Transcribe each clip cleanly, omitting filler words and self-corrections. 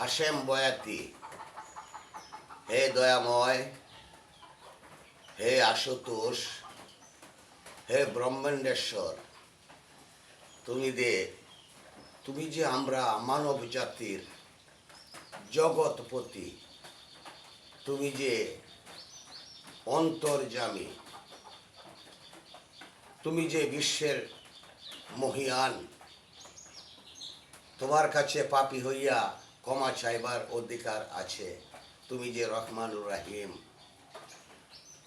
হাশেম বয়াতি, হে দয়াময়, হে আশুতোষ, হে ব্রহ্মাণ্ডেশ্বর, তুমি যে আমরা মানব জাতির জগৎপতি, তুমি যে অন্তর্যামী, তুমি যে বিশ্বের মহিয়ান, তোমার কাছে পাপী হইয়া ক্ষমা চাইবার অধিকার আছে। তুমি যে রহমানুর রাহিম,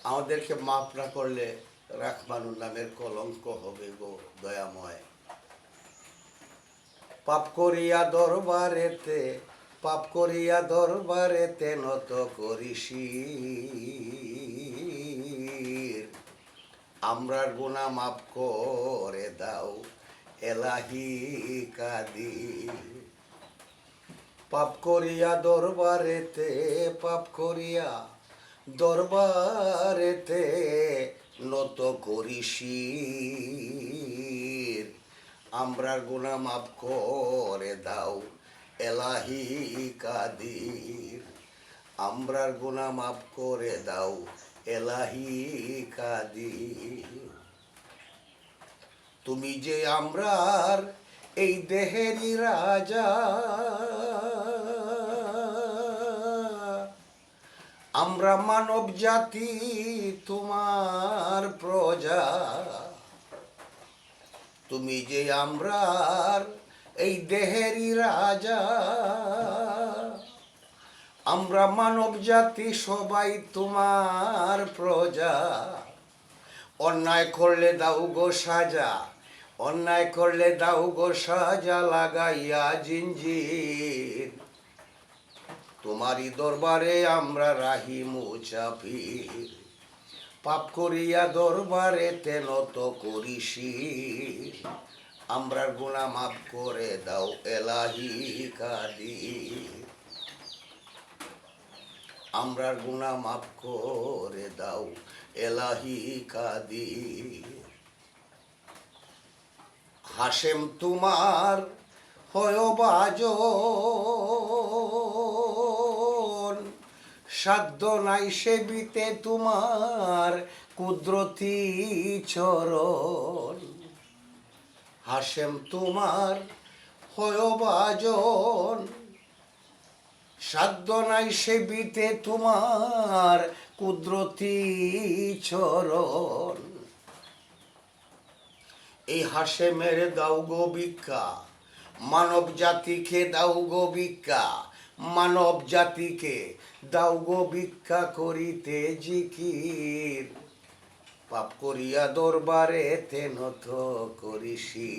আমাদেরকে মাফ না করলে রহমানুর নামের কলঙ্ক হবে গো দয়াময়। পাপ করিয়া দরবারেতে নত করিসি, আমরার গুনাহ মাফ করে দাও এলাহি কাদির। পাপ করিয়া দরবারেতে নত করিসি, আমরার গুনাহ মাফ করে দাও এলাহি কাদির। আমরার গুনাহ মাফ করে দাও এলাহি কাদির। তুমি যে আমরার এই দেহেরই রাজা, আমরা মানব জাতি তোমার প্রজা। তুমি যে আমরার এই দেহেরই রাজা, আমরা মানব জাতি সবাই তোমার প্রজা। অন্যায় করলে দাও গো সাজা, অন্যায় করলে দাও গো সাজা লাগাইয়া জিঞ্জির। তোমারই দরবারে আমরা রাহি মুচাফির। পাপ করিয়া দরবারেতে নত করিসি, আমরার গুনাহ মাফ করে দাও এলাহি কাদির। আমরার গুনাহ মাফ করে দাও এলাহি কাদির। হাশেম তোমার হয় বাজন, সাধ্য নাই সেবিতে তোমার কুদরতি চরণ। হাশেম তোমার হয় বাজন, সাধ্য নাই সেবিতে তোমার কুদরতি চরণ। এই হাশেমের দাও গো ভিক্ষা, মানব জাতিকে দাও গো ভিক্ষা, মানব জাতিকে দাও গো ভিক্ষা করিতে জিকির। পাপ করিয়া দরবারেতে নত করিসি,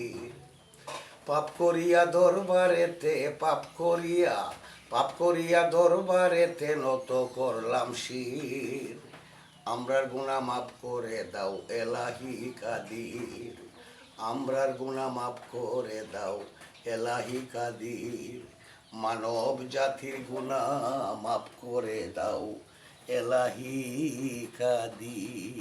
পাপ করিয়া দরবারেতে পাপ করিয়া দরবারেতে নত করলাম শির। আমরার গুনাহ মাফ করে দাও এলাহি কাদির। আমরার গুনাহ মাফ করে দাও এলাহি কাদির। মানব জাতির গুনাহ মাফ করে দাও এলাহি কাদির।